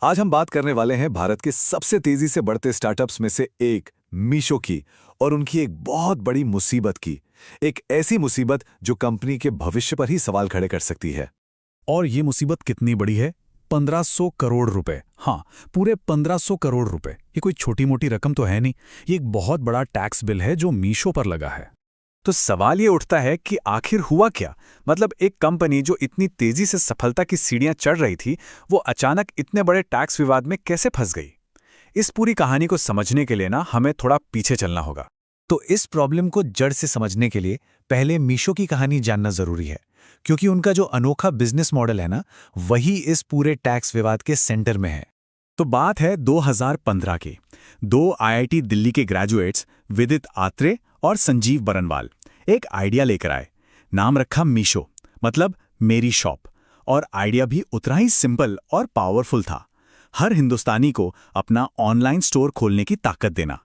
आज हम बात करने वाले हैं भारत के सबसे तेजी से बढ़ते स्टार्टअप्स में से एक मीशो की और उनकी एक बहुत बड़ी मुसीबत की। एक ऐसी मुसीबत जो कंपनी के भविष्य पर ही सवाल खड़े कर सकती है। और ये मुसीबत कितनी बड़ी है? 1500 करोड़ रुपए। हाँ, पूरे 1500 करोड़ रुपए। ये कोई छोटी मोटी रकम तो है नहीं। ये एक बहुत बड़ा टैक्स बिल है जो मीशो पर लगा है। तो सवाल ये उठता है कि आखिर हुआ क्या? मतलब एक कंपनी जो इतनी तेजी से सफलता की सीढ़ियां चढ़ रही थी, वो अचानक इतने बड़े टैक्स विवाद में कैसे फंस गई? इस पूरी कहानी को समझने के लिए हमें थोड़ा पीछे चलना होगा। तो इस प्रॉब्लम को जड़ से समझने के लिए पहले मीशो की कहानी जानना जरूरी है, क्योंकि उनका जो अनोखा बिजनेस मॉडल है वही इस पूरे टैक्स विवाद के सेंटर में है। तो बात है 2015 की। दो आईआईटी दिल्ली के ग्रेजुएट्स विदित आत्रे और संजीव बरनवाल एक आइडिया लेकर आए। नाम रखा मीशो, मतलब मेरी शॉप। और आइडिया भी उतना ही सिंपल और पावरफुल था, हर हिंदुस्तानी को अपना ऑनलाइन स्टोर खोलने की ताकत देना।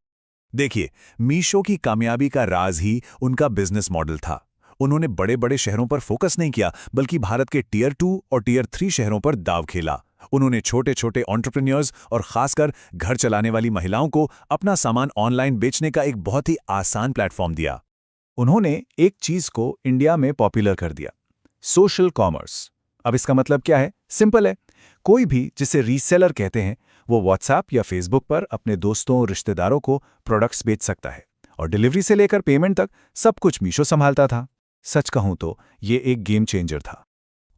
देखिए, मीशो की कामयाबी का राज ही उनका बिजनेस मॉडल था। उन्होंने बड़े बड़े शहरों पर फोकस नहीं किया, बल्कि भारत के टियर 2 और टियर 3 शहरों पर दांव खेला। उन्होंने छोटे छोटे एंटरप्रेन्योर्स और खासकर घर चलाने वाली महिलाओं को अपना सामान ऑनलाइन बेचने का एक बहुत ही आसान प्लेटफॉर्म दिया। उन्होंने एक चीज को इंडिया में पॉपुलर कर दिया, सोशल कॉमर्स। अब इसका मतलब क्या है? सिंपल है। कोई भी, जिसे रीसेलर कहते हैं, वो व्हाट्सएप या फेसबुक पर अपने दोस्तों रिश्तेदारों को प्रोडक्ट्स बेच सकता है, और डिलीवरी से लेकर पेमेंट तक सब कुछ मीशो संभालता था। सच कहूं तो ये एक गेम चेंजर था।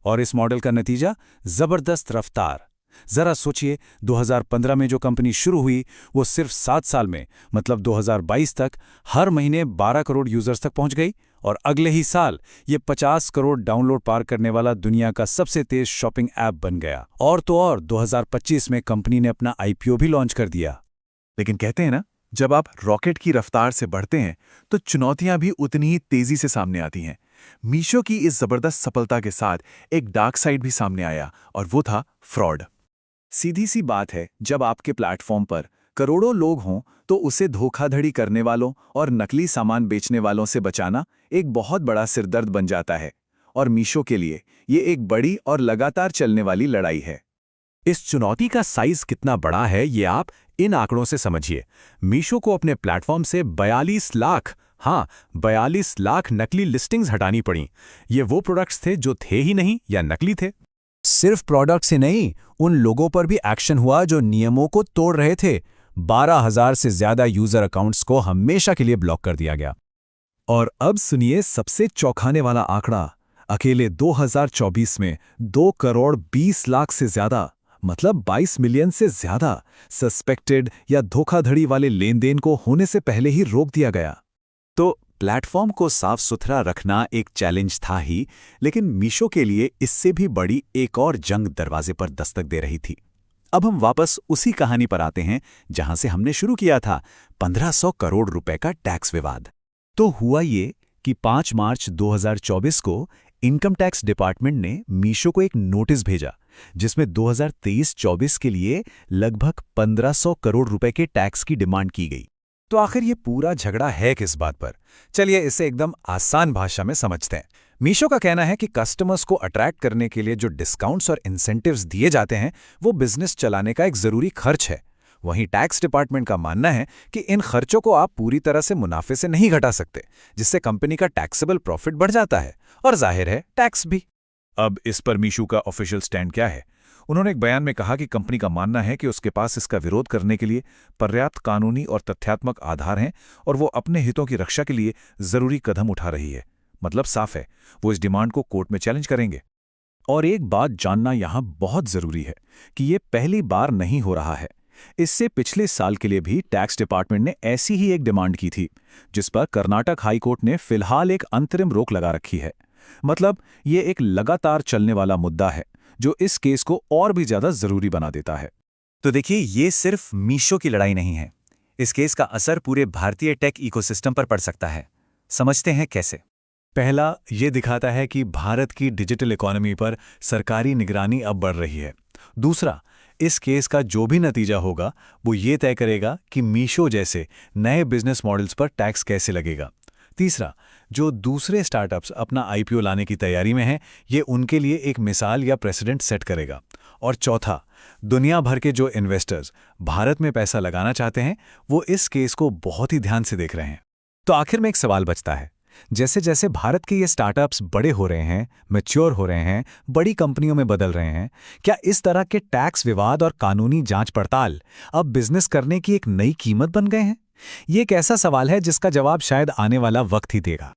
और इस मॉडल का नतीजा जबरदस्त रफ्तार। जरा सोचिए, 2015 में जो कंपनी शुरू हुई, वो सिर्फ 7 साल में, मतलब 2022 तक हर महीने 12 करोड़ यूजर्स तक पहुंच गई। और अगले ही साल ये 50 करोड़ डाउनलोड पार करने वाला दुनिया का सबसे तेज शॉपिंग ऐप बन गया। और तो और 2025 में कंपनी ने अपना आईपीओ भी लॉन्च कर दिया। लेकिन कहते हैं ना, जब आप रॉकेट की रफ्तार से बढ़ते हैं तो चुनौतियां भी उतनी ही तेजी से सामने आती हैं। मीशो की इस जबरदस्त सफलता के साथ एक डार्क साइड भी सामने आया, और वो था फ्रॉड। सीधी सी बात है, जब आपके प्लेटफॉर्म पर करोड़ों लोग हों तो उसे धोखाधड़ी करने वालों और नकली सामान बेचने वालों से बचाना एक बहुत बड़ा सिरदर्द बन जाता है। और मीशो के लिए ये एक बड़ी और लगातार चलने वाली लड़ाई है। इस चुनौती का साइज कितना बड़ा है, ये आप इन आंकड़ों से समझिए। मीशो को अपने प्लेटफॉर्म से 42 लाख नकली लिस्टिंग्स हटानी पड़ी। ये वो प्रोडक्ट्स थे जो थे ही नहीं या नकली थे। सिर्फ प्रोडक्ट से नहीं, उन लोगों पर भी एक्शन हुआ जो नियमों को तोड़ रहे थे। 12,000 से ज्यादा यूजर अकाउंट्स को हमेशा के लिए ब्लॉक कर दिया गया। और अब सुनिए सबसे चौंकाने वाला आंकड़ा। अकेले 2024 में 2 करोड़ 20 लाख से ज्यादा, मतलब 22 मिलियन से ज्यादा सस्पेक्टेड या धोखाधड़ी वाले लेन-देन को होने से पहले ही रोक दिया गया। तो प्लेटफॉर्म को साफ सुथरा रखना एक चैलेंज था ही, लेकिन मीशो के लिए इससे भी बड़ी एक और जंग दरवाजे पर दस्तक दे रही थी। अब हम वापस उसी कहानी पर आते हैं जहां से हमने शुरू किया था, 1500 करोड़ रुपए का टैक्स विवाद। तो हुआ ये कि 5 मार्च 2024 को इनकम टैक्स डिपार्टमेंट ने मीशो को एक नोटिस भेजा, जिसमें 2023-24 के लिए लगभग 1500 करोड़ रुपए के टैक्स की डिमांड की गई। तो आखिर ये पूरा झगड़ा है किस बात पर? चलिए इसे एकदम आसान भाषा में समझते हैं। मीशो का कहना है कि कस्टमर्स को अट्रैक्ट करने के लिए जो डिस्काउंट्स और इंसेंटिव्स दिए जाते हैं, वो बिजनेस चलाने का एक जरूरी खर्च है। वहीं टैक्स डिपार्टमेंट का मानना है कि इन खर्चों को आप पूरी तरह से मुनाफे से नहीं घटा सकते, जिससे कंपनी का टैक्सेबल प्रॉफिट बढ़ जाता है, और जाहिर है टैक्स भी। अब इस पर मीशो का ऑफिशियल स्टैंड क्या है? उन्होंने एक बयान में कहा कि कंपनी का मानना है कि उसके पास इसका विरोध करने के लिए पर्याप्त कानूनी और तथ्यात्मक आधार हैं, और वो अपने हितों की रक्षा के लिए जरूरी कदम उठा रही है। मतलब साफ है, वो इस डिमांड को कोर्ट में चैलेंज करेंगे। और एक बात जानना यहां बहुत जरूरी है कि ये पहली बार नहीं हो रहा है। इससे पिछले साल के लिए भी टैक्स डिपार्टमेंट ने ऐसी ही एक डिमांड की थी, जिस पर कर्नाटक हाई कोर्ट ने फिलहाल एक अंतरिम रोक लगा रखी है। मतलब ये एक लगातार चलने वाला मुद्दा है, जो इस केस को और भी ज्यादा जरूरी बना देता है। तो देखिए, ये सिर्फ मीशो की लड़ाई नहीं है। इस केस का असर पूरे भारतीय टेक इकोसिस्टम पर पड़ सकता है। समझते हैं कैसे। पहला, ये दिखाता है कि भारत की डिजिटल इकोनॉमी पर सरकारी निगरानी अब बढ़ रही है। दूसरा, इस केस का जो भी नतीजा होगा, वो ये तय करेगा कि मीशो जैसे नए बिजनेस मॉडल्स पर टैक्स कैसे लगेगा। तीसरा, जो दूसरे स्टार्टअप्स अपना आईपीओ लाने की तैयारी में हैं, ये उनके लिए एक मिसाल या प्रेसिडेंट सेट करेगा। और चौथा, दुनिया भर के जो इन्वेस्टर्स भारत में पैसा लगाना चाहते हैं वो इस केस को बहुत ही ध्यान से देख रहे हैं। तो आखिर में एक सवाल बचता है, जैसे जैसे भारत के ये स्टार्टअप्स बड़े हो रहे हैं, मैच्योर हो रहे हैं, बड़ी कंपनियों में बदल रहे हैं, क्या इस तरह के टैक्स विवाद और कानूनी जांच पड़ताल अब बिजनेस करने की एक नई कीमत बन गए हैं? ये एक ऐसा सवाल है जिसका जवाब शायद आने वाला वक्त ही देगा।